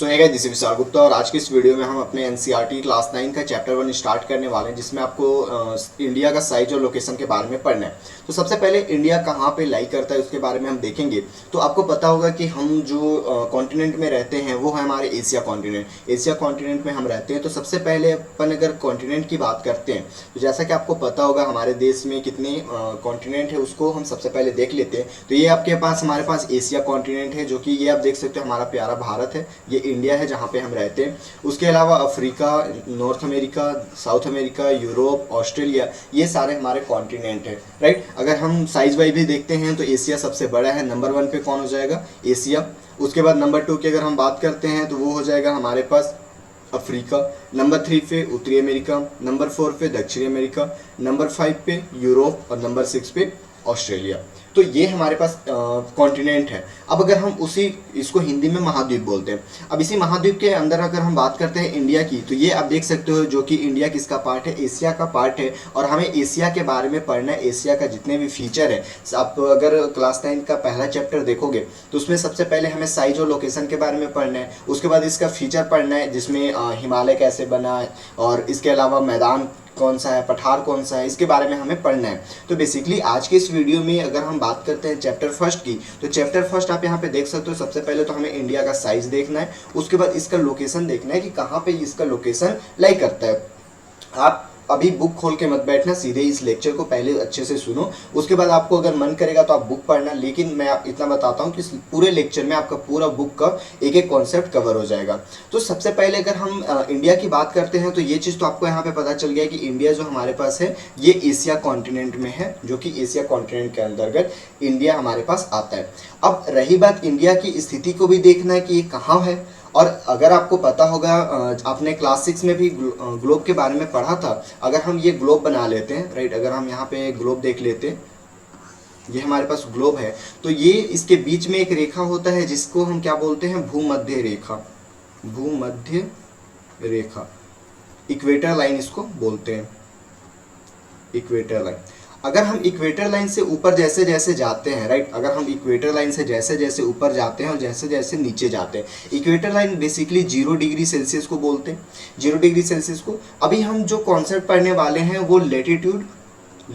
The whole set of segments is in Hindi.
सो है दिस इज विशाल गुप्ता और आज की इस वीडियो में हम अपने एनसीईआरटी क्लास 9 का चैप्टर 1 स्टार्ट करने वाले हैं, जिसमें आपको इंडिया का साइज और लोकेशन के बारे में पढ़ना है। तो सबसे पहले इंडिया कहाँ पे लाई करता है उसके बारे में हम देखेंगे। तो आपको पता होगा कि हम जो कॉन्टिनेंट में रहते हैं वो है हमारे एशिया कॉन्टिनेंट। एशिया कॉन्टिनेंट में हम रहते हैं। तो सबसे पहले अपन अगर कॉन्टिनेंट की बात करते हैं तो जैसा कि आपको पता होगा हमारे देश में कितने कॉन्टिनेंट है उसको हम सबसे पहले देख लेते हैं। तो ये आपके पास हमारे पास एशिया कॉन्टिनेंट है, जो कि ये आप देख सकते हो हमारा प्यारा भारत है, ये इंडिया है जहाँ पे हम रहते हैं। उसके अलावा Africa, north America, south America, Europe, Australia, ये सारे हमारे कॉन्टिनेंट है, राइट। अगर हम साइज वाइज भी देखते हैं तो एशिया सबसे बड़ा है। नंबर 1 पे कौन हो जाएगा? एशिया। उसके बाद नंबर 2 की अगर हम बात करते हैं तो वो हो जाएगा हमारे पास अफ्रीका। नंबर 3 पे उत्तरी अमेरिका, नंबर 4 पे दक्षिणी अमेरिका, नंबर 5 पे यूरोप और नंबर 6 पे ऑस्ट्रेलिया। तो ये हमारे पास कॉन्टिनेंट है। अब अगर हम इसको हिंदी में महाद्वीप बोलते हैं। अब इसी महाद्वीप के अंदर अगर हम बात करते हैं इंडिया की, तो ये आप देख सकते हो जो कि इंडिया किसका पार्ट है? एशिया का पार्ट है। और हमें एशिया के बारे में पढ़ना है, एशिया का जितने भी फीचर है। आप अगर क्लास 9 का पहला चैप्टर देखोगे तो उसमें सबसे पहले हमें साइज और लोकेशन के बारे में पढ़ना है। उसके बाद इसका फीचर पढ़ना है, जिसमें हिमालय कैसे बना है और इसके अलावा मैदान कौन सा है, पठार कौन सा है, इसके बारे में हमें पढ़ना है। तो बेसिकली आज के इस वीडियो में अगर हम बात करते हैं चैप्टर फर्स्ट की, तो चैप्टर फर्स्ट आप यहाँ पे देख सकते हो। सबसे पहले तो हमें इंडिया का साइज देखना है, उसके बाद इसका लोकेशन देखना है कि कहाँ पे इसका लोकेशन लाई करता है। आप अभी बुक खोल के मत बैठना, सीधे इस लेक्चर को पहले अच्छे से सुनो। उसके बाद आपको अगर मन करेगा तो आप बुक पढ़ना, लेकिन मैं इतना बताता हूँ कि पूरे लेक्चर में आपका पूरा बुक का एक एक कॉन्सेप्ट कवर हो जाएगा। तो सबसे पहले अगर हम इंडिया की बात करते हैं तो ये चीज़ तो आपको यहाँ पे पता चल गया कि इंडिया जो हमारे पास है ये एशिया कॉन्टिनेंट में है, जो कि एशिया कॉन्टिनेंट के अंतर्गत इंडिया हमारे पास आता है। अब रही बात इंडिया की स्थिति को भी देखना है कि ये कहाँ है। और अगर आपको पता होगा आपने क्लास 6 में भी ग्लोब के बारे में पढ़ा था। अगर हम ये ग्लोब बना लेते हैं, राइट, अगर हम यहाँ पे ग्लोब देख लेते हैं, ये हमारे पास ग्लोब है। तो ये इसके बीच में एक रेखा होता है जिसको हम क्या बोलते हैं? भूमध्य रेखा। भूमध्य रेखा, इक्वेटर लाइन इसको बोलते हैं, इक्वेटर लाइन। अगर हम इक्वेटर लाइन से ऊपर जैसे जैसे जाते हैं, राइट, अगर हम इक्वेटर लाइन से जैसे जैसे ऊपर जाते हैं और जैसे जैसे नीचे जाते हैं, equator line basically 0 degree Celsius को बोलते हैं, 0 डिग्री सेल्सियस को। अभी हम जो कॉन्सेप्ट पढ़ने वाले हैं वो लेटीट्यूड,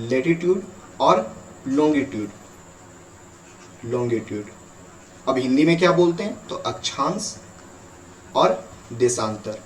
लेटीट्यूड और लॉन्गिट्यूड, लॉन्गिट्यूड। अब हिंदी में क्या बोलते हैं? तो अक्षांश और देशांतर।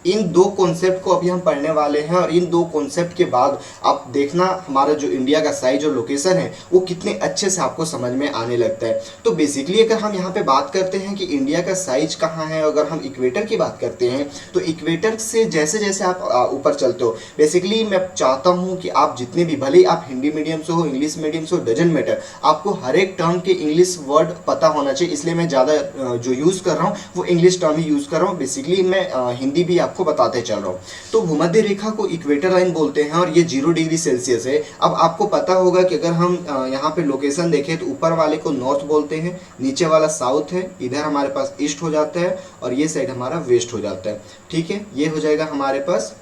इन दो कॉन्सेप्ट को अभी हम पढ़ने वाले हैं। और इन दो कॉन्सेप्ट के बाद आप देखना हमारा जो इंडिया का साइज और लोकेशन है वो कितने अच्छे से आपको समझ में आने लगता है। तो बेसिकली अगर हम यहाँ पे बात करते हैं कि इंडिया का साइज कहाँ है, अगर हम इक्वेटर की बात करते हैं तो इक्वेटर से जैसे जैसे आप ऊपर चलते हो, बेसिकली मैं चाहता हूँ कि आप जितने भी, भले आप हिंदी मीडियम से हो, इंग्लिश मीडियम से हो, डजंट मैटर, आपको हर एक टर्म के इंग्लिश वर्ड पता होना चाहिए। इसलिए मैं ज़्यादा जो यूज़ कर रहा हूँ वो इंग्लिश टर्म ही यूज़ कर रहा हूँ। बेसिकली मैं हिंदी भी आपको बताते चल रहा हूँ। तो भूमध्य रेखा को इक्वेटर लाइन बोलते हैं और ये 0 डिग्री सेल्सियस है। अब आपको पता होगा कि अगर हम यहाँ पे लोकेशन देखें तो ऊपर वाले को नॉर्थ बोलते हैं, नीचे वाला साउथ है, इधर हमारे पास ईस्ट हो जाता है और ये साइड हमारा वेस्ट हो जाता है। ठीक है, ये हो जाएगा हमारे पास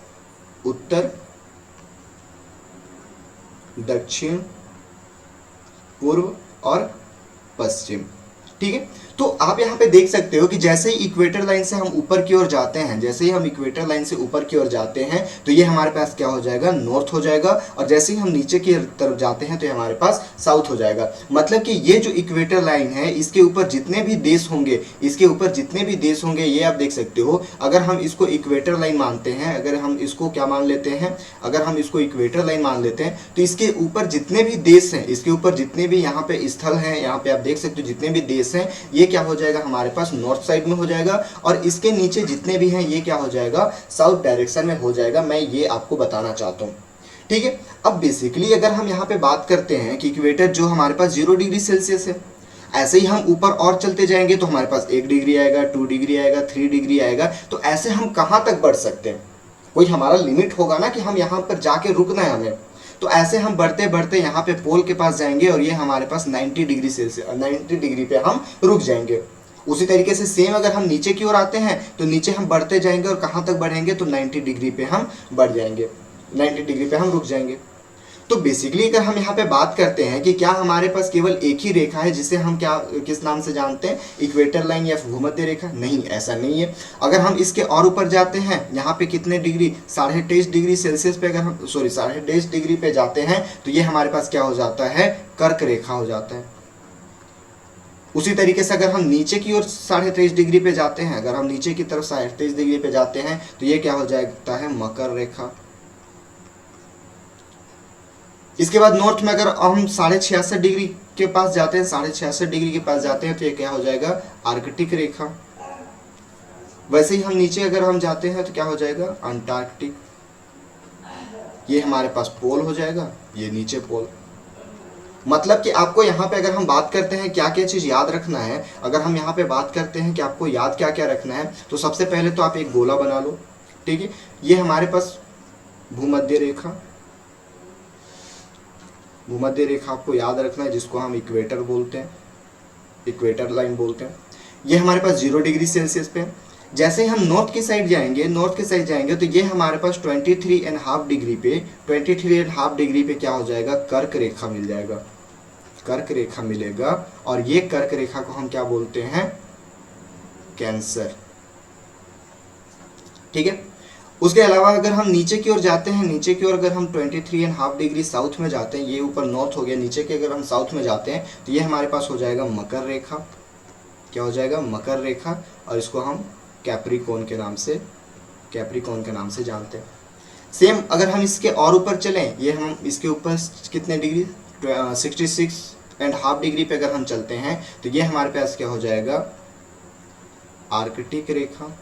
उत्तर, दक्षिण, पूर्व और पश्चिम। ठीक है, तो आप यहाँ पे देख सकते हो कि जैसे ही इक्वेटर लाइन से हम ऊपर की ओर जाते हैं, जैसे ही हम इक्वेटर लाइन से ऊपर की ओर जाते हैं तो ये हमारे पास क्या हो जाएगा? नॉर्थ हो जाएगा। और जैसे ही हम नीचे की तरफ जाते हैं तो ये हमारे पास साउथ हो जाएगा। मतलब कि ये जो इक्वेटर लाइन है इसके ऊपर जितने भी देश होंगे, इसके ऊपर जितने भी देश होंगे, ये आप देख सकते हो। अगर हम इसको इक्वेटर लाइन मानते हैं, अगर हम इसको क्या मान लेते हैं, अगर हम इसको इक्वेटर लाइन मान लेते हैं तो इसके ऊपर जितने भी देश हैं, इसके ऊपर जितने भी यहाँ पे स्थल हैं, यहाँ पे आप देख सकते हो जितने भी देश हैं, ये क्या हो जाएगा? हमारे पास नॉर्थ साइड में हो जाएगा। और इसके नीचे जितने भी हैं ये क्या हो जाएगा? साउथ डायरेक्शन में हो जाएगा। मैं ये आपको बताना चाहता हूँ। ठीक है, अब बेसिकली अगर हम यहाँ पे बात करते हैं कि इक्वेटर जो हमारे पास 0 डिग्री सेल्सियस है, ऐसे ही हम ऊपर और चलते जाएंगे तो हमारे पास 1 डिग्री आएगा, 2 डिग्री आएगा, 3 डिग्री आएगा। तो ऐसे हम कहाँ तक बढ़ सकते हैं? कोई हमारा लिमिट होगा ना कि हम यहाँ पर जाके रुकना है हमें। तो ऐसे हम बढ़ते बढ़ते यहाँ पे पोल के पास जाएंगे और ये हमारे पास 90 डिग्री सेल्सियस, 90 डिग्री पे हम रुक जाएंगे। उसी तरीके से सेम अगर हम नीचे की ओर आते हैं तो नीचे हम बढ़ते जाएंगे और कहाँ तक बढ़ेंगे? तो 90 डिग्री पे हम बढ़ जाएंगे, 90 डिग्री पे हम रुक जाएंगे। तो बेसिकली अगर हम यहाँ पे बात करते हैं कि क्या हमारे पास केवल एक ही रेखा है जिसे हम क्या किस नाम से जानते हैं, इक्वेटर लाइन या भूमध्य रेखा? नहीं, ऐसा नहीं है। अगर हम इसके और ऊपर जाते हैं, यहाँ पे कितने डिग्री, 23.5 डिग्री सेल्सियस पे अगर हम 23.5 डिग्री पे जाते हैं तो ये हमारे पास क्या हो जाता है, कर्क रेखा हो जाता है। उसी तरीके से अगर हम नीचे की ओर 23.5 डिग्री पे जाते हैं, अगर हम नीचे की तरफ 23.5 डिग्री पे जाते हैं तो ये क्या हो जाता है, मकर रेखा। इसके बाद नॉर्थ में अगर हम 66.5 डिग्री के पास जाते हैं, 66.5 डिग्री के पास जाते हैं तो ये क्या हो जाएगा, आर्कटिक रेखा। वैसे ही हम नीचे अगर हम जाते हैं तो क्या हो जाएगा, अंटार्कटिक। ये हमारे पास पोल हो जाएगा, ये नीचे पोल। मतलब कि आपको यहाँ पे अगर हम बात करते हैं क्या क्या चीज याद रखना है, अगर हम यहाँ पे बात करते हैं कि आपको याद क्या क्या रखना है, तो सबसे पहले तो आप एक गोला बना लो, ठीक है। ये हमारे पास भूमध्य रेखा, भूमध्य रेखा आपको याद रखना है, जिसको हम इक्वेटर बोलते हैं, इक्वेटर लाइन बोलते हैं। ये हमारे पास 0 डिग्री सेल्सियस पे। जैसे ही हम नॉर्थ की साइड जाएंगे, नॉर्थ की साइड जाएंगे तो ये हमारे पास 23.5 डिग्री पे, 23.5 डिग्री पे क्या हो जाएगा, कर्क रेखा मिल जाएगा, कर्क रेखा मिलेगा। और ये कर्क रेखा को हम क्या बोलते हैं, कैंसर, ठीक है। उसके अलावा अगर हम नीचे की ओर जाते हैं, नीचे की ओर अगर हम 23.5 डिग्री साउथ में जाते हैं, ये ऊपर नॉर्थ हो गया, नीचे के अगर हम साउथ में जाते हैं तो ये हमारे पास हो जाएगा मकर रेखा। क्या हो जाएगा, मकर रेखा। और इसको हम कैप्रिकॉर्न के नाम से, कैप्रिकॉर्न के नाम से जानते हैं। सेम अगर हम इसके और ऊपर चलें, ये हम इसके ऊपर कितने डिग्री, 66.5 डिग्री पे अगर हम चलते हैं तो ये हमारे पास क्या हो जाएगा, आर्कटिक रेखा,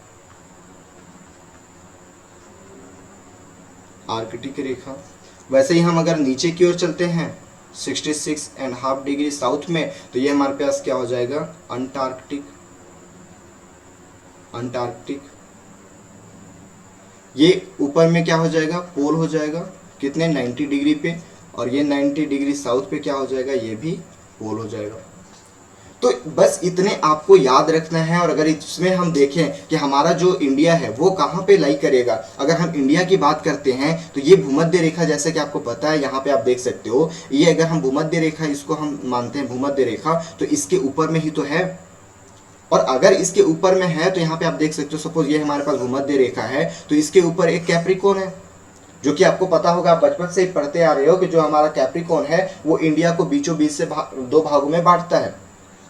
आर्कटिक रेखा। वैसे ही हम अगर नीचे की ओर चलते हैं 66.5 डिग्री साउथ में तो ये हमारे पास क्या हो जाएगा, अंटार्कटिक, अंटार्कटिक। ये ऊपर में क्या हो जाएगा, पोल हो जाएगा, कितने, 90 डिग्री पे। और ये 90 डिग्री साउथ पे क्या हो जाएगा, ये भी पोल हो जाएगा। तो बस इतने आपको याद रखना है। और अगर इसमें हम देखें कि हमारा जो इंडिया है वो कहाँ पे लाई करेगा, अगर हम इंडिया की बात करते हैं तो ये भूमध्य रेखा, जैसे कि आपको पता है यहाँ पे आप देख सकते हो, ये अगर हम भूमध्य रेखा इसको हम मानते हैं भूमध्य रेखा, तो इसके ऊपर में ही तो है। और अगर इसके ऊपर में है तो यहाँ पे आप देख सकते हो, सपोज ये हमारे पास भूमध्य रेखा है तो इसके ऊपर एक कैप्रिकॉर्न है, जो कि आपको पता होगा, आप बचपन से ही पढ़ते आ रहे हो कि जो हमारा कैप्रिकॉर्न है वो इंडिया को बीचों बीच से दो भागों में बांटता है।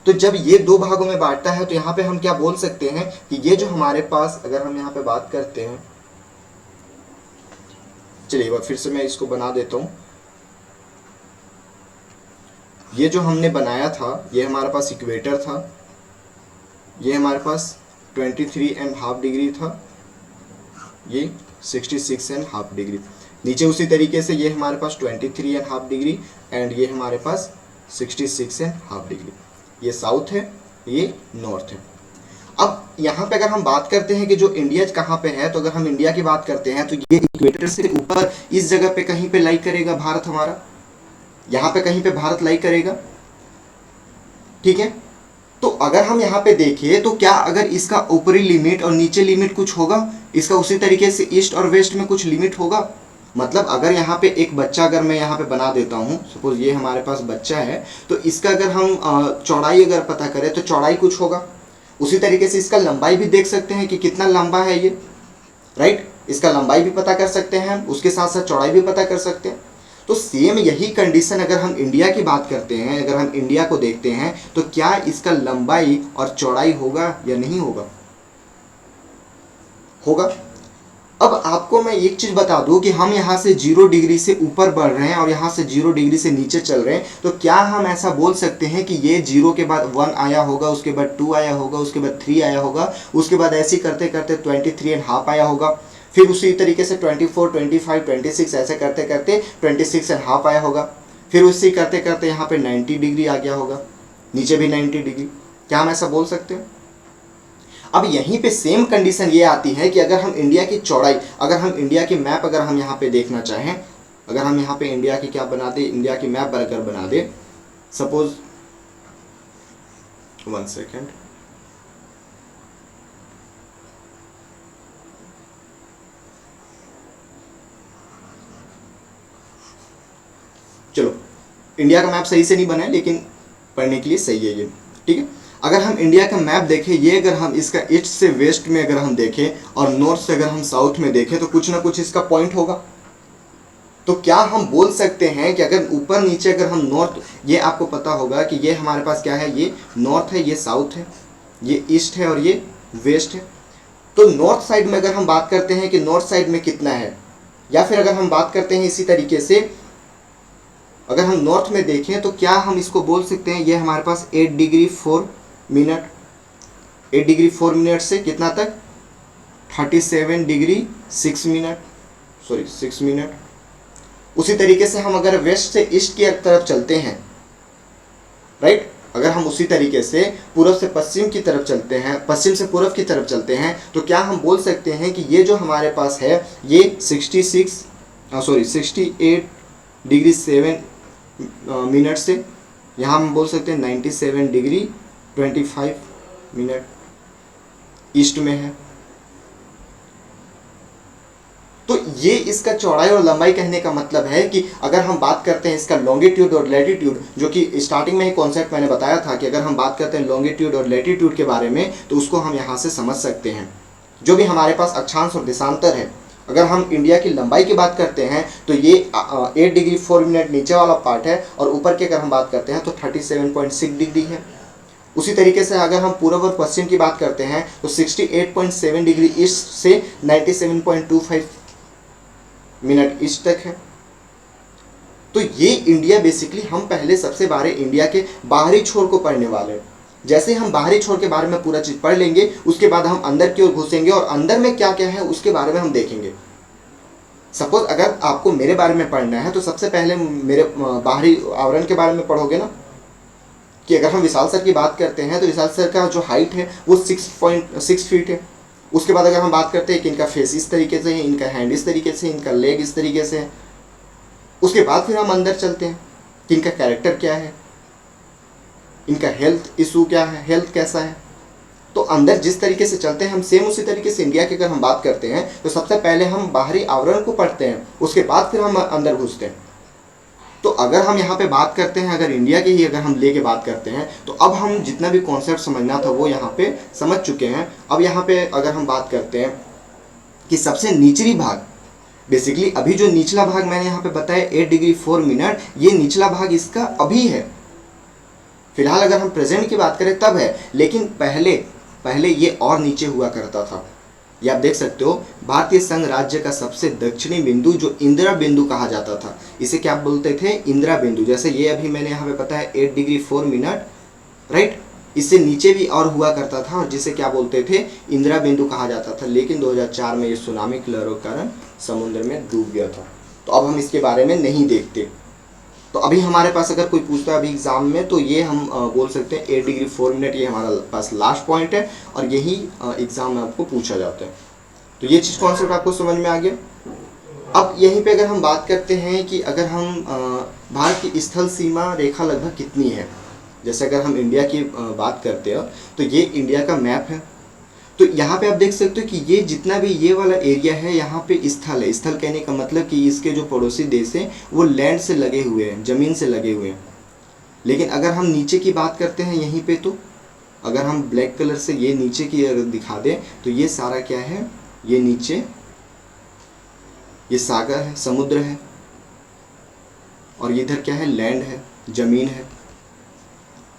तो जब ये दो भागों में बांटता है तो यहाँ पे हम क्या बोल सकते हैं कि ये जो हमारे पास, अगर हम यहाँ पे बात करते हैं, चलिए एक बार फिर से मैं इसको बना देता हूँ। ये जो हमने बनाया था, ये हमारे पास इक्वेटर था, ये हमारे पास 23.5 डिग्री था, ये 66.5 डिग्री। नीचे उसी तरीके से ये हमारे पास 23.5 डिग्री एंड ये हमारे पास 66.5 डिग्री। ये साउथ है, ये नॉर्थ है। अब यहाँ पे अगर हम बात करते हैं कि जो इंडिया कहाँ पे है, तो अगर हम इंडिया की बात करते हैं तो ये इक्वेटर से ऊपर इस जगह पे कहीं पे लाई करेगा भारत हमारा, यहाँ पे कहीं पे भारत लाई करेगा, ठीक है। तो अगर हम यहाँ पे देखें तो क्या अगर इसका ऊपरी लिमिट और नीचे लिमिट कुछ होगा, इसका उसी तरीके से ईस्ट और वेस्ट में कुछ लिमिट होगा। मतलब अगर यहाँ पे एक बच्चा अगर मैं यहाँ पे बना देता हूँ, सपोज ये हमारे पास बच्चा है, तो इसका अगर हम चौड़ाई अगर पता करें तो चौड़ाई कुछ होगा। उसी तरीके से इसका लंबाई भी देख सकते हैं कि कितना लंबा है ये, राइट। इसका लंबाई भी पता कर सकते हैं, उसके साथ साथ चौड़ाई भी पता कर सकते हैं। तो सेम यही कंडीशन अगर हम इंडिया की बात करते हैं, अगर हम इंडिया को देखते हैं तो क्या इसका लंबाई और चौड़ाई होगा या नहीं होगा, होगा। अब आपको मैं एक चीज बता दूं कि हम यहाँ से 0 डिग्री से ऊपर बढ़ रहे हैं और यहाँ से 0 डिग्री से नीचे चल रहे हैं, तो क्या हम ऐसा बोल सकते हैं कि ये 0 के बाद 1 आया होगा, उसके बाद 2 आया होगा, उसके बाद 3 आया होगा, उसके बाद ऐसे करते करते 23.5 आया होगा, फिर उसी तरीके से 24, 25, 26 ऐसे करते करते 26.5 आया होगा, फिर उसी करते करते यहाँ पे 90 डिग्री आ गया होगा, नीचे भी 90 डिग्री। क्या हम ऐसा बोल सकते हैं? अब यहीं पे सेम कंडीशन ये आती है कि अगर हम इंडिया की चौड़ाई, अगर हम इंडिया की मैप अगर हम यहाँ पे देखना चाहें, अगर हम यहाँ पे इंडिया की क्या बना दे, इंडिया की मैप अगर बना दे, सपोज 1 सेकेंड, चलो, इंडिया का मैप सही से नहीं बना है लेकिन पढ़ने के लिए सही है ये, ठीक है। अगर हम इंडिया का मैप देखें, ये अगर हम इसका ईस्ट से वेस्ट में अगर हम देखें और नॉर्थ से अगर हम साउथ में देखें तो कुछ ना कुछ इसका पॉइंट होगा। तो क्या हम बोल सकते हैं कि अगर ऊपर नीचे अगर हम नॉर्थ, ये आपको पता होगा कि ये हमारे पास क्या है, ये नॉर्थ है, ये साउथ है, ये ईस्ट है और ये वेस्ट है। तो नॉर्थ साइड में अगर हम बात करते हैं कि नॉर्थ साइड में कितना है, या फिर अगर हम बात करते हैं इसी तरीके से, अगर हम नॉर्थ में देखें तो क्या हम इसको बोल सकते हैं, ये हमारे पास 8 डिग्री 4 मिनट, 8 डिग्री 4 मिनट से कितना तक 37 डिग्री 6 मिनट, सॉरी 6 मिनट। उसी तरीके से हम अगर वेस्ट से ईस्ट की तरफ चलते हैं, राइट, अगर हम उसी तरीके से पूर्व से पश्चिम की तरफ चलते हैं, पश्चिम से पूर्व की तरफ चलते हैं, तो क्या हम बोल सकते हैं कि ये जो हमारे पास है ये 68 डिग्री 7 मिनट से, यहाँ हम बोल सकते हैं 97 डिग्री 25 मिनट ईस्ट में है। तो ये इसका चौड़ाई और लंबाई कहने का मतलब है कि अगर हम बात करते हैं इसका लॉन्गिट्यूड और लैटिट्यूड, जो कि स्टार्टिंग में ही कॉन्सेप्ट मैंने बताया था कि अगर हम बात करते हैं लॉन्गिट्यूड और लैटिट्यूड के बारे में तो उसको हम यहाँ से समझ सकते हैं। जो भी हमारे पास अक्षांश और देशांतर है, अगर हम इंडिया की लंबाई की बात करते हैं तो ये 8 डिग्री 4 मिनट नीचे वाला पार्ट है और ऊपर की अगर हम बात करते हैं तो 37.6 डिग्री है। उसी तरीके से अगर हम पूर्व और पश्चिम की बात करते हैं तो 68.7 डिग्री ईस्ट से 97.25 मिनट ईस्ट तक है। तो ये इंडिया बेसिकली, हम पहले सबसे बारे इंडिया के बाहरी छोर को पढ़ने वाले हैं। जैसे हम बाहरी छोर के बारे में पूरा चीज पढ़ लेंगे, उसके बाद हम अंदर की ओर घुसेंगे और अंदर में क्या क्या है उसके बारे में हम देखेंगे। सपोज अगर आपको मेरे बारे में पढ़ना है तो सबसे पहले मेरे बाहरी आवरण के बारे में पढ़ोगे ना, कि अगर हम विशाल सर की बात करते हैं तो विशाल सर का जो हाइट है वो 6.6 फीट है। उसके बाद अगर हम बात करते हैं कि इनका फेस इस तरीके से है, इनका हैंड इस तरीके से, इनका लेग इस तरीके से है, उसके बाद फिर हम अंदर चलते हैं कि इनका कैरेक्टर क्या है, इनका हेल्थ इशू क्या है, हेल्थ कैसा है। तो अंदर जिस तरीके से चलते हैं हम सेम उसी तरीके से इंडिया की अगर हम बात करते हैं तो सबसे पहले हम बाहरी आवरण को पढ़ते हैं, उसके बाद फिर हम अंदर घुसते हैं। तो अगर हम यहाँ पे बात करते हैं, अगर इंडिया के ही अगर हम लेके बात करते हैं तो अब हम जितना भी कॉन्सेप्ट समझना था वो यहाँ पे समझ चुके हैं। अब यहाँ पे अगर हम बात करते हैं कि सबसे निचली भाग, बेसिकली अभी जो निचला भाग मैंने यहाँ पे बताया 8 डिग्री 4 मिनट, ये निचला भाग इसका अभी है। फिलहाल अगर हम प्रेजेंट की बात करें तब है, लेकिन पहले ये और नीचे हुआ करता था। ये आप देख सकते हो, भारतीय संघ राज्य का सबसे दक्षिणी बिंदु जो इंदिरा बिंदु कहा जाता था, इसे क्या बोलते थे, इंदिरा बिंदु। जैसे ये अभी मैंने यहाँ पे पता है 8 डिग्री 4 मिनट, राइट, इससे नीचे भी और हुआ करता था और जिसे क्या बोलते थे, इंदिरा बिंदु कहा जाता था। लेकिन 2004 में ये सुनामी की लहरों के कारण समुद्र में डूब गया था, तो अब हम इसके बारे में नहीं देखते। तो अभी हमारे पास अगर कोई पूछता है अभी एग्जाम में तो ये हम बोल सकते हैं 8 डिग्री 4 मिनट, ये हमारा पास लास्ट पॉइंट है और यही एग्जाम में आपको पूछा जाता है। तो ये चीज़ कॉन्सेप्ट आपको समझ में आ गया। अब यहीं पे अगर हम बात करते हैं कि अगर हम भारत की स्थल सीमा रेखा लगभग कितनी है, जैसे अगर हम इंडिया की बात करते हैं तो ये इंडिया का मैप है। तो यहाँ पे आप देख सकते हो कि ये जितना भी ये वाला एरिया है यहाँ पे स्थल है। स्थल कहने का मतलब कि इसके जो पड़ोसी देश हैं वो लैंड से लगे हुए हैं, ज़मीन से लगे हुए हैं। लेकिन अगर हम नीचे की बात करते हैं यहीं पे, तो अगर हम ब्लैक कलर से ये नीचे की अगर दिखा दें तो ये सारा क्या है, ये नीचे ये सागर है, समुद्र है, और इधर क्या है, लैंड है, ज़मीन है।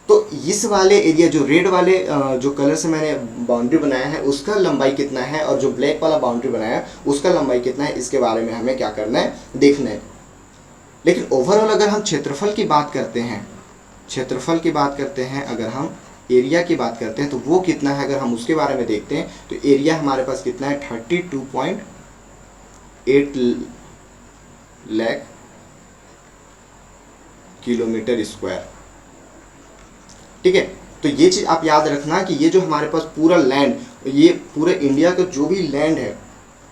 तो इस वाले एरिया जो रेड वाले जो कलर से मैंने बाउंड्री बनाया है उसका लंबाई कितना है, और जो ब्लैक वाला बाउंड्री बनाया है उसका लंबाई कितना है, इसके बारे में हमें क्या करना है, देखना है। लेकिन ओवरऑल अगर हम क्षेत्रफल की बात करते हैं, अगर हम एरिया की बात करते हैं तो वो कितना है, अगर हम उसके बारे में देखते हैं तो एरिया हमारे पास कितना है, 32.8 लाख किलोमीटर स्क्वायर। ठीक है, तो ये चीज़ आप याद रखना कि ये जो हमारे पास पूरा लैंड, ये पूरे इंडिया का जो भी लैंड है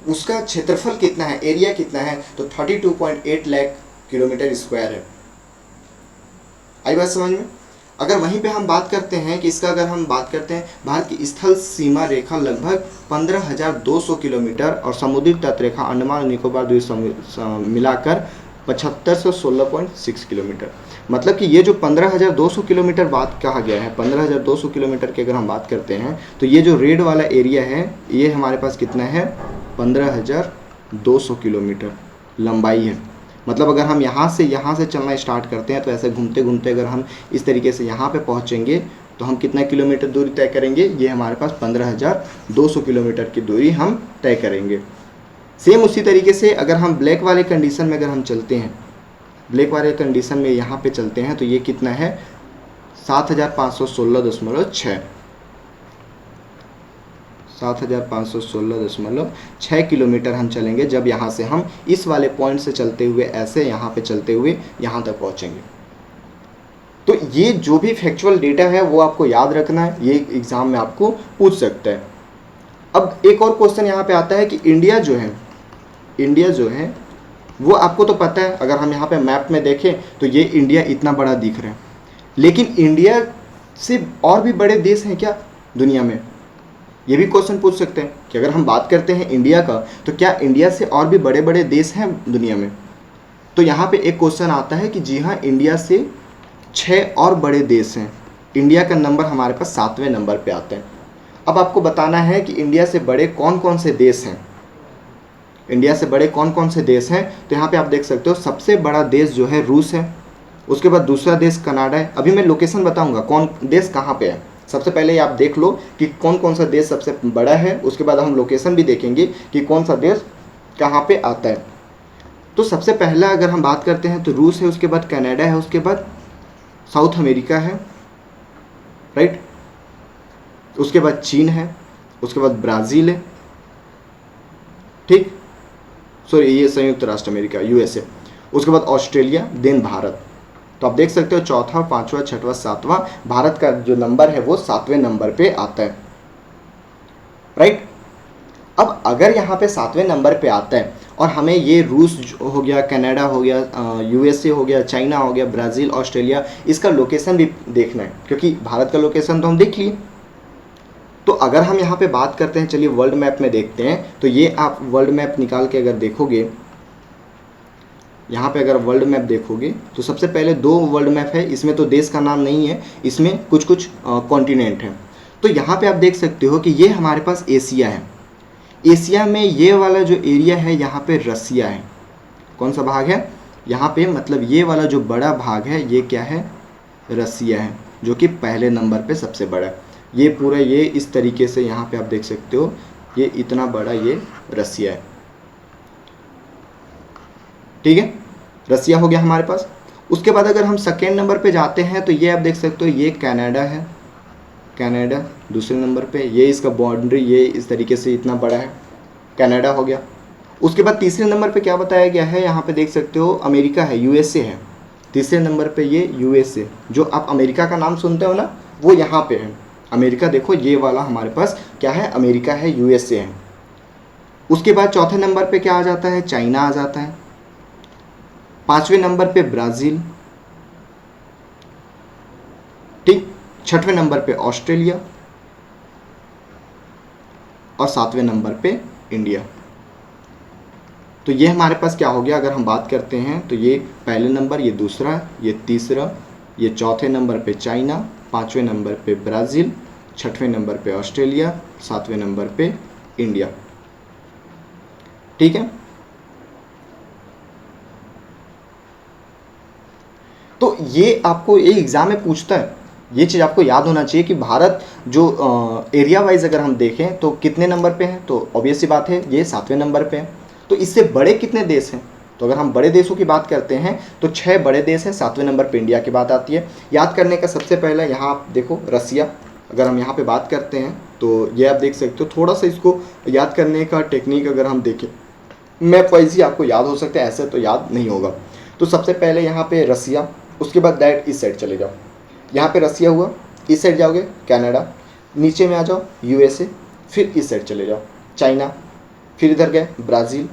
उसका क्षेत्रफल कितना है, एरिया कितना है, तो 32.8 लाख किलोमीटर स्क्वायर है। आई बात समझ में। अगर वहीं पे हम बात करते हैं कि इसका अगर हम बात करते हैं, भारत की स्थल सीमा रेखा लगभग 15,200 किलोमीटर और समुद्री तट रेखा अंडमान और निकोबार द्वीप मिलाकर 7516.6 किलोमीटर। मतलब कि ये जो 15,200 किलोमीटर बात कहा गया है, 15,200 किलोमीटर की अगर हम बात करते हैं तो ये जो रेड वाला एरिया है ये हमारे पास कितना है, 15,200 किलोमीटर लंबाई है। मतलब अगर हम यहाँ से चलना स्टार्ट करते हैं तो ऐसे घूमते घूमते अगर हम इस तरीके से यहाँ पे पहुँचेंगे तो हम कितना किलोमीटर दूरी तय करेंगे, ये हमारे पास 15,200 किलोमीटर की दूरी हम तय करेंगे। सेम उसी तरीके से अगर हम ब्लैक वाले कंडीशन में अगर हम चलते हैं, ब्लैक वाले कंडीशन में यहाँ पे चलते हैं तो ये कितना है, 7,516.6 7,516.6 किलोमीटर हम चलेंगे जब यहाँ से हम इस वाले पॉइंट से चलते हुए ऐसे यहाँ पे चलते हुए यहाँ तक पहुँचेंगे। तो ये जो भी फैक्चुअल डेटा है वो आपको याद रखना है, ये एग्ज़ाम में आपको पूछ सकता है। अब एक और क्वेश्चन यहाँ पे आता है कि इंडिया जो है वो आपको तो पता है, अगर हम यहाँ पे मैप में देखें तो ये इंडिया इतना बड़ा दिख रहा है, लेकिन इंडिया से और भी बड़े देश हैं क्या दुनिया में, ये भी क्वेश्चन पूछ सकते हैं कि अगर हम बात करते हैं इंडिया का तो क्या इंडिया से और भी बड़े बड़े देश हैं दुनिया में। तो यहाँ पे एक क्वेश्चन आता है कि जी हाँ, इंडिया से 6 और बड़े देश हैं। इंडिया का नंबर हमारे पास 7वें नंबर पे आता है। अब आपको बताना है कि इंडिया से बड़े कौन कौन से देश हैं, इंडिया से बड़े कौन कौन से देश हैं। तो यहाँ पे आप देख सकते हो सबसे बड़ा देश जो है रूस है, उसके बाद दूसरा देश कनाडा है। अभी मैं लोकेशन बताऊंगा कौन देश कहाँ पे है, सबसे पहले आप देख लो कि कौन कौन सा देश सबसे बड़ा है, उसके बाद हम लोकेशन भी देखेंगे कि कौन सा देश कहाँ पे आता है। तो सबसे पहला अगर हम बात करते हैं तो रूस है, उसके बाद कनाडा है, उसके बाद साउथ अमेरिका है, राइट, उसके बाद चीन है, उसके बाद ब्राज़ील है, ठीक, सॉरी ये संयुक्त राष्ट्र अमेरिका यूएसए, उसके बाद ऑस्ट्रेलिया, देन भारत। तो आप देख सकते हो चौथा, पांचवा, छठवां, सातवां, भारत का जो नंबर है वो 7वें नंबर पे आता है, राइट। अब अगर यहाँ पे 7वें नंबर पे आता है और हमें ये रूस हो गया, कनाडा हो गया, यूएसए हो गया, चाइना हो गया, ब्राज़ील, ऑस्ट्रेलिया, इसका लोकेशन भी देखना है क्योंकि भारत का लोकेशन तो हम देख लिए। तो अगर हम यहाँ पे बात करते हैं, चलिए वर्ल्ड मैप में देखते हैं। तो ये आप वर्ल्ड मैप निकाल के अगर देखोगे, यहाँ पे अगर वर्ल्ड मैप देखोगे तो सबसे पहले 2 वर्ल्ड मैप है, इसमें तो देश का नाम नहीं है, इसमें कुछ कुछ कॉन्टिनेंट हैं। तो यहाँ पे आप देख सकते हो कि ये हमारे पास एशिया है। एशिया में ये वाला जो एरिया है यहाँ पे रसिया है। कौन सा भाग है यहाँ पे, मतलब ये वाला जो बड़ा भाग है ये क्या है, रसिया है, जो कि पहले नंबर पे सबसे बड़ा है। ये पूरा ये इस तरीके से यहाँ पे आप देख सकते हो, ये इतना बड़ा ये रसिया है, ठीक है, रसिया हो गया हमारे पास। उसके बाद अगर हम सेकेंड नंबर पे जाते हैं तो ये आप देख सकते हो ये कनाडा है, कनाडा दूसरे नंबर पे, ये इसका बाउंड्री ये इस तरीके से इतना बड़ा है, कनाडा हो गया। उसके बाद तीसरे नंबर पे क्या बताया गया है, यहाँ पे देख सकते हो अमेरिका है, यूएसए है। तीसरे नंबर पे ये यूएसए, जो आप अमेरिका का नाम सुनते हो ना, वो यहाँ पे है। अमेरिका देखो ये वाला हमारे पास क्या है, अमेरिका है, यूएसए है। उसके बाद चौथे नंबर पे क्या आ जाता है, चाइना आ जाता है। पांचवें नंबर पे ब्राज़ील, ठीक, छठवें नंबर पे ऑस्ट्रेलिया और 7वें नंबर पे इंडिया। तो ये हमारे पास क्या हो गया, अगर हम बात करते हैं तो ये पहले नंबर, ये दूसरा, ये तीसरा, ये चौथे नंबर पे चाइना, पांचवें नंबर पे ब्राज़ील, छठवें नंबर पे ऑस्ट्रेलिया, 7वें नंबर पे इंडिया, ठीक है। तो ये आपको ये एग्ज़ाम में पूछता है, ये चीज़ आपको याद होना चाहिए कि भारत जो एरिया वाइज अगर हम देखें तो कितने नंबर पे है, तो ऑब्वियस सी बात है ये 7वें नंबर पे है। तो इससे बड़े कितने देश हैं, तो अगर हम बड़े देशों की बात करते हैं तो 6 बड़े देश हैं, 7वें नंबर पे इंडिया की बात आती है। याद करने का सबसे पहला यहाँ आप देखो रसिया, अगर हम यहाँ पे बात करते हैं तो ये आप देख सकते हो, थोड़ा सा इसको याद करने का टेक्निक अगर हम देखें, मैप वाइज ही आपको याद हो सकता है, ऐसे तो याद नहीं होगा। तो सबसे पहले यहाँ पे रसिया, उसके बाद डायरेक्ट इस साइड चले जाओ, यहाँ पे रसिया हुआ, इस साइड जाओगे कनाडा, नीचे में आ जाओ यूएसए, फिर इस साइड चले जाओ चाइना, फिर इधर गए ब्राज़ील,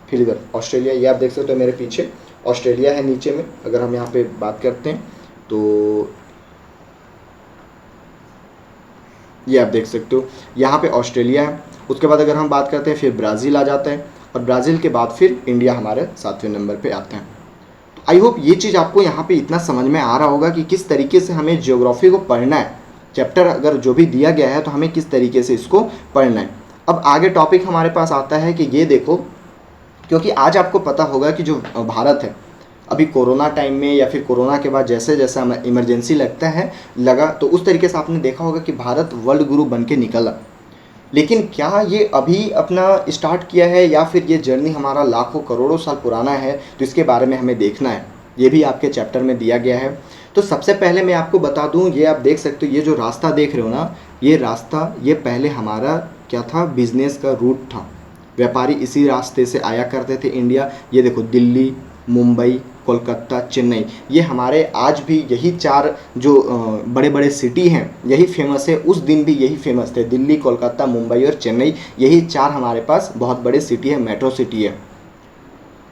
फिर इधर ऑस्ट्रेलिया। ये आप देख सकते हो मेरे पीछे ऑस्ट्रेलिया है नीचे में। अगर हम यहाँ पे बात करते हैं तो ये आप देख सकते हो यहाँ पे ऑस्ट्रेलिया है। उसके बाद अगर हम बात करते हैं फिर ब्राज़ील आ जाता है, और ब्राज़ील के बाद फिर इंडिया हमारे 7वें नंबर पे आता है। आई होप ये चीज़ आपको यहाँ पे इतना समझ में आ रहा होगा कि किस तरीके से हमें ज्योग्राफी को पढ़ना है। चैप्टर अगर जो भी दिया गया है तो हमें किस तरीके से इसको पढ़ना है। अब आगे टॉपिक हमारे पास आता है कि ये देखो, क्योंकि आज आपको पता होगा कि जो भारत है अभी कोरोना टाइम में या फिर कोरोना के बाद जैसे जैसा इमरजेंसी लगा तो उस तरीके से आपने देखा होगा कि भारत वर्ल्ड गुरु बन के निकला। लेकिन क्या ये अभी अपना स्टार्ट किया है या फिर ये जर्नी हमारा लाखों करोड़ों साल पुराना है, तो इसके बारे में हमें देखना है। ये भी आपके चैप्टर में दिया गया है। तो सबसे पहले मैं आपको बता दूं, ये आप देख सकते हो, ये जो रास्ता देख रहे हो ना, ये रास्ता ये पहले हमारा क्या था, बिजनेस का रूट था। व्यापारी इसी रास्ते से आया करते थे इंडिया। ये देखो दिल्ली, मुंबई, कोलकाता, चेन्नई, ये हमारे आज भी यही चार जो बड़े बड़े सिटी हैं यही फेमस है। उस दिन भी यही फेमस थे, दिल्ली, कोलकाता, मुंबई और चेन्नई, यही चार हमारे पास बहुत बड़े सिटी है, मेट्रो सिटी है।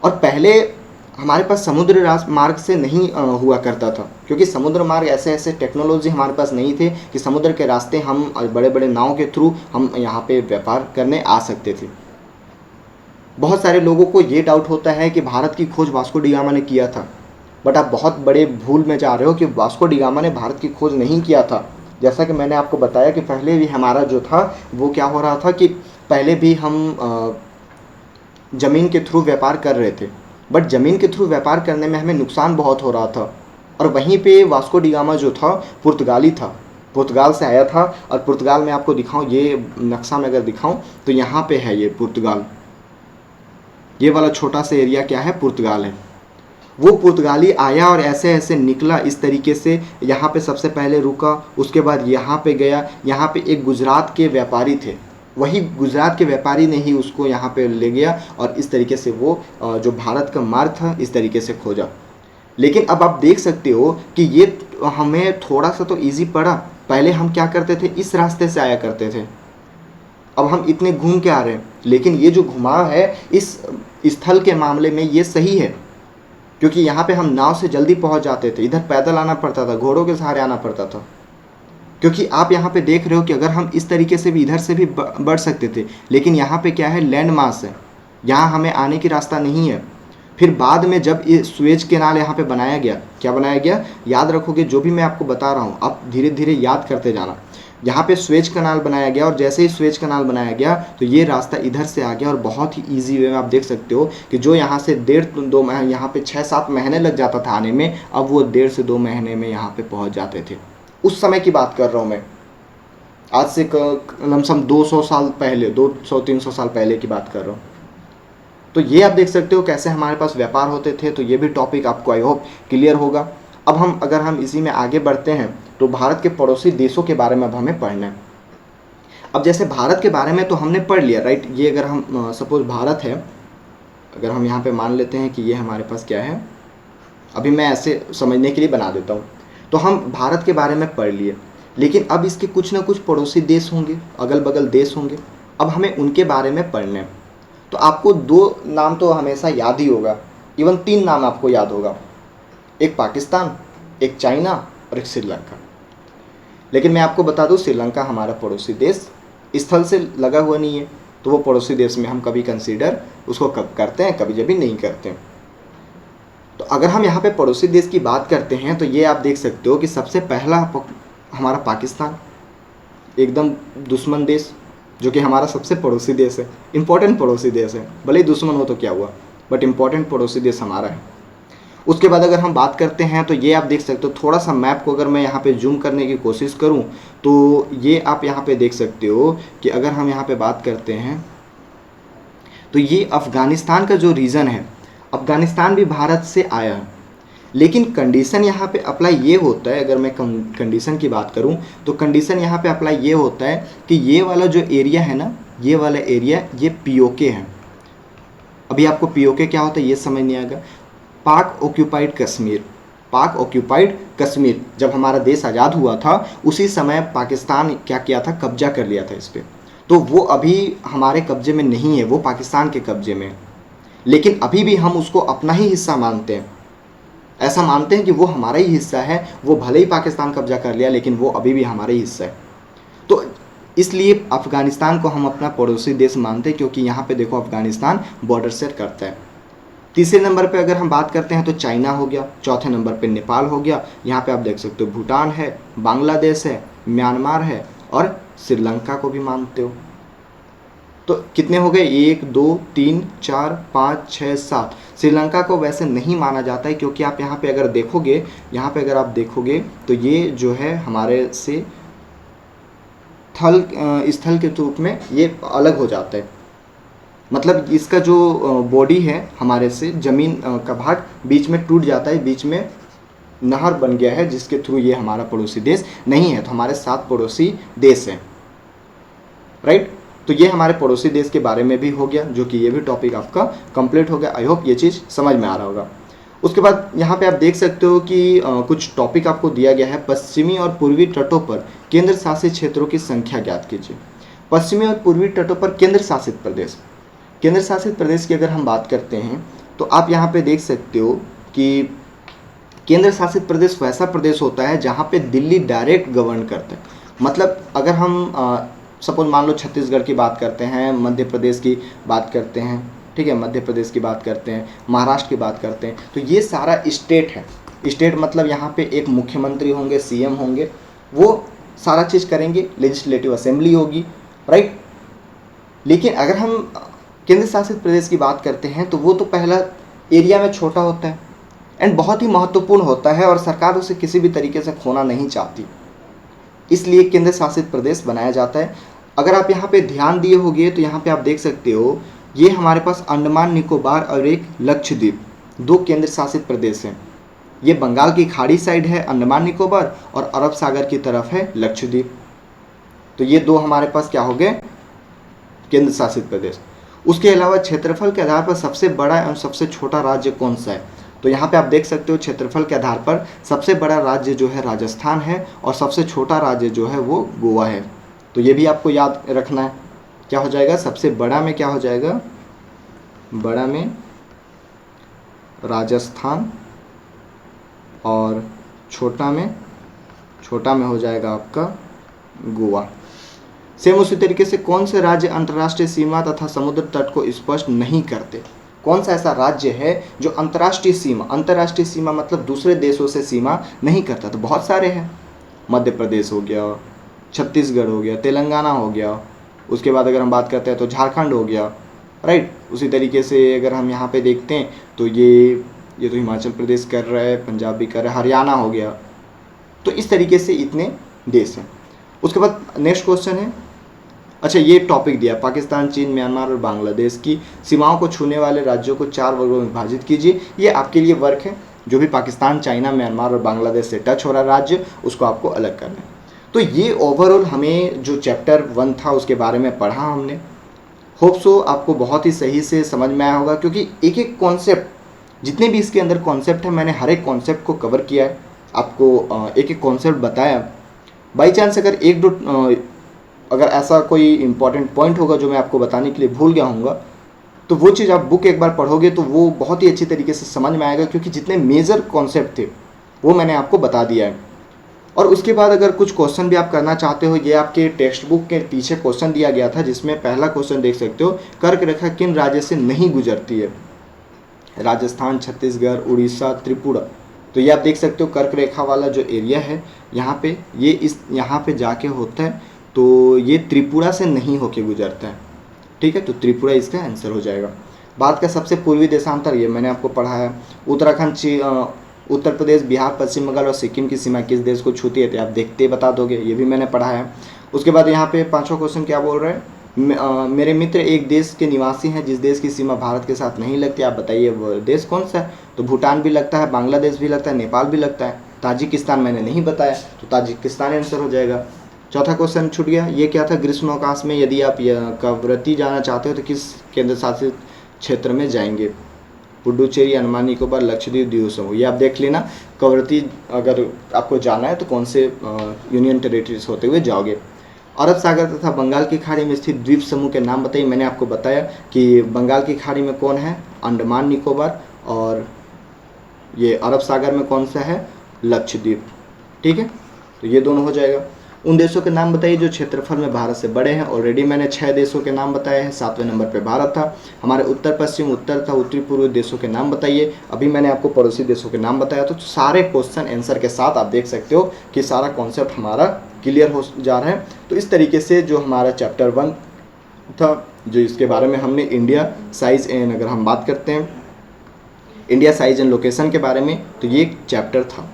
और पहले हमारे पास समुद्र मार्ग से नहीं हुआ करता था, क्योंकि समुद्र मार्ग ऐसे ऐसे टेक्नोलॉजी हमारे पास नहीं थे कि समुद्र के रास्ते हम बड़े बड़े नाव के थ्रू हम यहाँ पे व्यापार करने आ सकते थे। बहुत सारे लोगों को ये डाउट होता है कि भारत की खोज वास्को डी गामा ने किया था, बट आप बहुत बड़े भूल में जा रहे हो कि वास्को डी गामा ने भारत की खोज नहीं किया था। जैसा कि मैंने आपको बताया कि पहले भी हमारा जो था वो क्या हो रहा था कि पहले भी हम ज़मीन के थ्रू व्यापार कर रहे थे, बट ज़मीन के थ्रू व्यापार करने में हमें नुकसान बहुत हो रहा था। और वहीं पे वास्को डी गामा जो था पुर्तगाली था, पुर्तगाल से आया था। और पुर्तगाल में आपको दिखाऊं, ये नक्शा में अगर दिखाऊं तो यहाँ पे है ये पुर्तगाल, ये वाला छोटा सा एरिया क्या है, पुर्तगाल है। वो पुर्तगाली आया और ऐसे ऐसे निकला इस तरीके से, यहाँ पे सबसे पहले रुका, उसके बाद यहाँ पे गया। यहाँ पे एक गुजरात के व्यापारी थे, वही गुजरात के व्यापारी ने ही उसको यहाँ पे ले गया और इस तरीके से वो जो भारत का मार्ग था इस तरीके से खोजा। लेकिन अब आप देख सकते हो कि ये हमें थोड़ा सा तो ईजी पड़ा। पहले हम क्या करते थे, इस रास्ते से आया करते थे, अब हम इतने घूम के आ रहे हैं। लेकिन ये जो घुमाव है इस स्थल के मामले में ये सही है, क्योंकि यहाँ पे हम नाव से जल्दी पहुँच जाते थे, इधर पैदल आना पड़ता था, घोड़ों के सहारे आना पड़ता था। क्योंकि आप यहाँ पे देख रहे हो कि अगर हम इस तरीके से भी इधर से भी बढ़ सकते थे, लेकिन यहाँ पे क्या है, लैंड मास है, यहाँ हमें आने की रास्ता नहीं है। फिर बाद में जब ये सुएज कैनाल यहाँ पे बनाया गया, क्या बनाया गया, याद रखोगे जो भी मैं आपको बता रहा हूँ आप धीरे धीरे याद करते जाना। यहाँ पे सुएज कैनाल बनाया गया और जैसे ही सुएज कैनाल बनाया गया तो ये रास्ता इधर से आ गया और बहुत ही ईजी वे में आप देख सकते हो कि जो यहाँ से 1.5-2 महीने, यहाँ पे 6-7 महीने लग जाता था आने में, अब वो 1.5 से 2 महीने में यहाँ पे पहुँच जाते थे। उस समय की बात कर रहा हूँ मैं, आज से लमसम 200 साल पहले, 200-300 साल पहले की बात कर रहा हूँ। तो ये आप देख सकते हो कैसे हमारे पास व्यापार होते थे। तो ये भी टॉपिक आपको आई होप क्लियर होगा। अब अगर हम इसी में आगे बढ़ते हैं तो भारत के पड़ोसी देशों के बारे में अब हमें पढ़ना है। अब जैसे भारत के बारे में तो हमने पढ़ लिया, राइट। ये अगर हम सपोज भारत है, अगर हम यहाँ पे मान लेते हैं कि ये हमारे पास क्या है, अभी मैं ऐसे समझने के लिए बना देता हूँ। तो हम भारत के बारे में पढ़ लिए, लेकिन अब इसके कुछ ना कुछ पड़ोसी देश होंगे, अगल बगल देश होंगे, अब हमें उनके बारे में पढ़ना है। तो आपको 2 नाम तो हमेशा याद ही होगा, इवन 3 नाम आपको याद होगा, एक पाकिस्तान, एक चाइना और एक श्रीलंका। लेकिन मैं आपको बता दूं श्रीलंका हमारा पड़ोसी देश स्थल से लगा हुआ नहीं है, तो वो पड़ोसी देश में हम कभी कंसीडर उसको कब करते हैं, कभी कभी नहीं करते हैं। तो अगर हम यहाँ पे पड़ोसी देश की बात करते हैं तो ये आप देख सकते हो कि सबसे पहला हमारा पाकिस्तान, एकदम दुश्मन देश, जो कि हमारा सबसे पड़ोसी देश है, इम्पोर्टेंट पड़ोसी देश है। भले ही दुश्मन हो तो क्या हुआ, बट इम्पोर्टेंट पड़ोसी देश हमारा है। उसके बाद अगर हम बात करते हैं तो ये आप देख सकते हो, थोड़ा सा मैप को अगर मैं यहाँ पे जूम करने की कोशिश करूँ तो ये आप यहाँ पे देख सकते हो कि अगर हम यहाँ पे बात करते हैं तो ये अफ़गानिस्तान का जो रीजन है, अफ़गानिस्तान भी भारत से आया है। लेकिन कंडीशन यहाँ पे अप्लाई ये होता है, अगर मैं कंडीशन की बात करूँ तो कंडीशन यहाँ पे अप्लाई ये होता है कि ये वाला जो एरिया है ना, ये वाला एरिया ये पीओके है। अभी आपको पीओके क्या होता है ये समझ नहीं आएगा। पाक ऑक्यूपाइड कश्मीर, पाक ऑक्यूपाइड कश्मीर, जब हमारा देश आज़ाद हुआ था उसी समय पाकिस्तान क्या किया था, कब्जा कर लिया था इस पर। तो वो अभी हमारे कब्जे में नहीं है, वो पाकिस्तान के कब्जे में है। लेकिन अभी भी हम उसको अपना ही हिस्सा मानते हैं, ऐसा मानते हैं कि वो हमारा ही हिस्सा है। वो भले ही पाकिस्तान कब्जा कर लिया लेकिन वो अभी भी हमारा ही हिस्सा है। तो इसलिए अफ़गानिस्तान को हम अपना पड़ोसी देश मानते हैं, क्योंकि यहाँ पे देखो अफ़गानिस्तान बॉर्डर शेयर करता है। तीसरे नंबर पे अगर हम बात करते हैं तो चाइना हो गया, चौथे नंबर पे नेपाल हो गया, यहाँ पे आप देख सकते हो भूटान है, बांग्लादेश है, म्यांमार है और श्रीलंका को भी मानते हो। तो कितने हो गए, 1 2 3 4 5 6 7। श्रीलंका को वैसे नहीं माना जाता है क्योंकि आप यहाँ पे अगर देखोगे, यहाँ पे अगर आप देखोगे तो ये जो है हमारे से स्थल के रूप में ये अलग हो जाता है। मतलब इसका जो बॉडी है हमारे से ज़मीन का भाग बीच में टूट जाता है, बीच में नहर बन गया है जिसके थ्रू ये हमारा पड़ोसी देश नहीं है। तो हमारे 7 पड़ोसी देश हैं, राइट। तो ये हमारे पड़ोसी देश के बारे में भी हो गया, जो कि ये भी टॉपिक आपका कंप्लीट हो गया। आई होप ये चीज़ समझ में आ रहा होगा। उसके बाद यहाँ पे आप देख सकते हो कि कुछ टॉपिक आपको दिया गया है। पश्चिमी और पूर्वी तटों पर केंद्र शासित क्षेत्रों की संख्या ज्ञात कीजिए। पश्चिमी और पूर्वी तटों पर केंद्र शासित प्रदेश, केंद्र शासित प्रदेश की अगर हम बात करते हैं तो आप यहाँ पे देख सकते हो कि केंद्र शासित प्रदेश वैसा प्रदेश होता है जहाँ पे दिल्ली डायरेक्ट गवर्न करता है। मतलब अगर हम सपोज मान लो छत्तीसगढ़ की बात करते हैं, मध्य प्रदेश की बात करते हैं, ठीक है, मध्य प्रदेश की बात करते हैं, महाराष्ट्र की बात करते हैं, तो ये सारा स्टेट है। स्टेट मतलब यहाँ पे एक मुख्यमंत्री होंगे, सीएम होंगे, वो सारा चीज़ करेंगे, लेजिस्लेटिव असेंबली होगी, राइट। लेकिन अगर हम केंद्र शासित प्रदेश की बात करते हैं तो वो तो पहला एरिया में छोटा होता है एंड बहुत ही महत्वपूर्ण होता है और सरकार उसे किसी भी तरीके से खोना नहीं चाहती, इसलिए केंद्र शासित प्रदेश बनाया जाता है। अगर आप यहाँ पे ध्यान दिए होंगे तो यहाँ पे आप देख सकते हो ये हमारे पास अंडमान निकोबार और एक लक्षद्वीप, 2 केंद्र शासित प्रदेश हैं। ये बंगाल की खाड़ी साइड है अंडमान निकोबार और अरब सागर की तरफ है लक्षद्वीप। तो ये 2 हमारे पास क्या हो गए, केंद्र शासित प्रदेश। उसके अलावा क्षेत्रफल के आधार पर सबसे बड़ा एवं सबसे छोटा राज्य कौन सा है? तो यहाँ पे आप देख सकते हो क्षेत्रफल के आधार पर सबसे बड़ा राज्य जो है राजस्थान है और सबसे छोटा राज्य जो है वो गोवा है। तो ये भी आपको याद रखना है। क्या हो जाएगा, सबसे बड़ा में क्या हो जाएगा, बड़ा में राजस्थान और छोटा में हो जाएगा आपका गोवा। सेम उसी तरीके से कौन से राज्य अंतर्राष्ट्रीय सीमा तथा समुद्र तट को स्पष्ट नहीं करते? कौन सा ऐसा राज्य है जो अंतर्राष्ट्रीय सीमा मतलब दूसरे देशों से सीमा नहीं करता? तो बहुत सारे हैं, मध्य प्रदेश हो गया, छत्तीसगढ़ हो गया, तेलंगाना हो गया, उसके बाद अगर हम बात करते हैं तो झारखंड हो गया, राइट। उसी तरीके से अगर हम यहाँ पे देखते हैं तो ये तो हिमाचल प्रदेश कर रहा है, पंजाब भी कर रहा है, हरियाणा हो गया। तो इस तरीके से इतने देश हैं। उसके बाद नेक्स्ट क्वेश्चन है, अच्छा ये टॉपिक दिया, पाकिस्तान, चीन, म्यांमार और बांग्लादेश की सीमाओं को छूने वाले राज्यों को 4 वर्गों में विभाजित कीजिए। ये आपके लिए वर्क है, जो भी पाकिस्तान, चाइना, म्यांमार और बांग्लादेश से टच हो रहा राज्य उसको आपको अलग करना है। तो ये ओवरऑल हमें जो चैप्टर 1 था उसके बारे में पढ़ा हमने। होप सो आपको बहुत ही सही से समझ में आया होगा, क्योंकि एक एक कॉन्सेप्ट, जितने भी इसके अंदर कॉन्सेप्ट है मैंने हर एक कॉन्सेप्ट को कवर किया है, आपको एक एक कॉन्सेप्ट बताया। बाई चांस अगर एक दो अगर ऐसा कोई इंपॉर्टेंट पॉइंट होगा जो मैं आपको बताने के लिए भूल गया हूँगा, तो वो चीज़ आप बुक एक बार पढ़ोगे तो वो बहुत ही अच्छी तरीके से समझ में आएगा, क्योंकि जितने मेजर कॉन्सेप्ट थे वो मैंने आपको बता दिया है। और उसके बाद अगर कुछ क्वेश्चन भी आप करना चाहते हो, ये आपके टेक्स्ट बुक के पीछे क्वेश्चन दिया गया था, जिसमें पहला क्वेश्चन देख सकते हो, कर्क रेखा किन राज्य से नहीं गुजरती है? राजस्थान, छत्तीसगढ़, उड़ीसा, त्रिपुरा। तो ये आप देख सकते हो कर्क रेखा वाला जो एरिया है यहाँ पे, ये यहाँ पे जाके होता है, तो ये त्रिपुरा से नहीं होके गुजरता है, ठीक है। तो त्रिपुरा इसका आंसर हो जाएगा। भारत का सबसे पूर्वी देशांतर, ये मैंने आपको पढ़ाया। उत्तराखंड, उत्तर प्रदेश, बिहार, पश्चिम बंगाल और सिक्किम की सीमा किस देश को छूती है? तो आप देखते बता दोगे, ये भी मैंने पढ़ाया। उसके बाद यहाँ पे 5वां क्वेश्चन क्या बोल रहा है, मेरे मित्र एक देश के निवासी हैं जिस देश की सीमा भारत के साथ नहीं लगती, आप बताइए वो देश कौन सा है? तो भूटान भी लगता है, बांग्लादेश भी लगता है, नेपाल भी लगता है, ताजिकिस्तान मैंने नहीं बताया, तो ताजिकिस्तान आंसर हो जाएगा। चौथा क्वेश्चन छूट गया, ये क्या था, ग्रीष्मावकाश में यदि आप कवरत्ती जाना चाहते हो तो किस केंद्र शासित क्षेत्र में जाएंगे? पुडुचेरी, अंडमान निकोबार, लक्षद्वीप, द्वीप समूह। ये आप देख लेना, कवरत्ती अगर आपको जाना है तो कौन से यूनियन टेरिटरीज होते हुए जाओगे। अरब सागर तथा बंगाल की खाड़ी में स्थित द्वीप समूह के नाम बताइए। मैंने आपको बताया कि बंगाल की खाड़ी में कौन है, अंडमान निकोबार, और ये अरब सागर में कौन सा है, लक्षद्वीप, ठीक है। तो ये दोनों हो जाएगा। उन देशों के नाम बताइए जो क्षेत्रफल में भारत से बड़े हैं। ऑलरेडी मैंने 6 देशों के नाम बताए हैं। 7वें नंबर पे भारत था। हमारे उत्तर पश्चिम, उत्तर तथा उत्तरी पूर्व देशों के नाम बताइए। अभी मैंने आपको पड़ोसी देशों के नाम बताया। तो सारे क्वेश्चन आंसर के साथ आप देख सकते हो कि सारा कॉन्सेप्ट हमारा क्लियर हो जा रहा है। तो इस तरीके से जो हमारा चैप्टर 1 था, जो इसके बारे में हमने इंडिया साइज एंड, अगर हम बात करते हैं इंडिया साइज एंड लोकेशन के बारे में, तो ये एक चैप्टर था।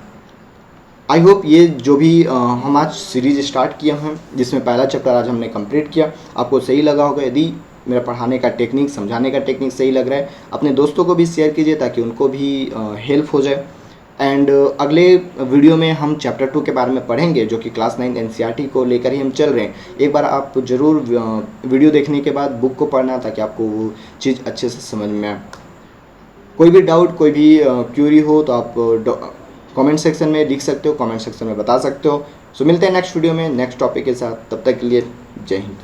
आई होप ये जो भी हम आज सीरीज स्टार्ट किया हैं, जिसमें पहला चैप्टर आज हमने कंप्लीट किया, आपको सही लगा होगा। यदि मेरा पढ़ाने का टेक्निक, समझाने का टेक्निक सही लग रहा है, अपने दोस्तों को भी शेयर कीजिए ताकि उनको भी हेल्प हो जाए। एंड अगले वीडियो में हम चैप्टर 2 के बारे में पढ़ेंगे, जो कि क्लास 9 एनसीईआरटी को लेकर ही हम चल रहे हैं। एक बार आप ज़रूर वीडियो देखने के बाद बुक को पढ़ना, ताकि आपको वो चीज़ अच्छे से समझ में आए। कोई भी डाउट, कोई भी क्यूरी हो तो आप कमेंट सेक्शन में लिख सकते हो, कमेंट सेक्शन में बता सकते हो। सो मिलते हैं नेक्स्ट वीडियो में नेक्स्ट टॉपिक के साथ। तब तक के लिए जय हिंद।